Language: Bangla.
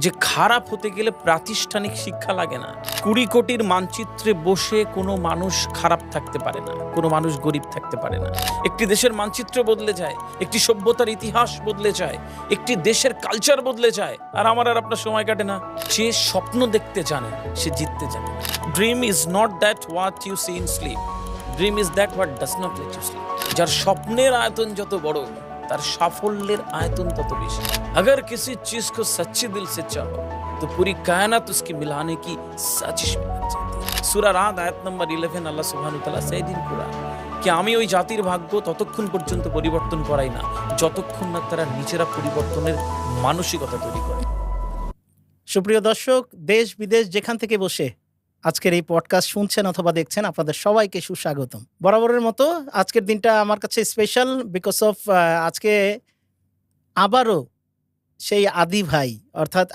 যে খারাপ হতে গেলে প্রাতিষ্ঠানিক শিক্ষা লাগে না। ২০ কোটির মানচিত্রে বসে কোনো মানুষ খারাপ থাকতে পারে না, কোনো মানুষ গরিব থাকতে পারে না। একটি দেশের মানচিত্র বদলে যায়, একটি সভ্যতার ইতিহাস বদলে যায়, একটি দেশের কালচার বদলে যায়। আর আমার আর আপনার সময় কাটে না। যে স্বপ্ন দেখতে জানে সে জিততে জানে। Dream is not that what you see in sleep, dream is that what does not let you sleep. যার স্বপ্নের আয়তন যত বড়, তার সাফল্যের আয়তন তত বেশি। अगर किसी चीज को सच्चे दिल से चाहो तो पूरी कायनात उसकी मिलाने की साजिश में लग जाती है। सूरा राद आयत नंबर 11 আল্লাহ সুবহানাহু ওয়া তাআলা said in Quran कि আমি ওই জাতির ভাগ্য ততক্ষণ পর্যন্ত পরিবর্তন করাই না যতক্ষণ না তারা নিজেরা পরিবর্তনের মানসিকতা তৈরি করে। সুপ্রিয় দর্শক, দেশ বিদেশ যেখান থেকে বসে আজকের এই পডকাস্ট শুনছেন অথবা দেখছেন, আপনাদের সবাইকে সুস্বাগতম। বরাবরের মতো আজকের দিনটা আমার কাছে স্পেশাল বিকজ অফ আজকে আবারও সেই আদি ভাই অর্থাৎ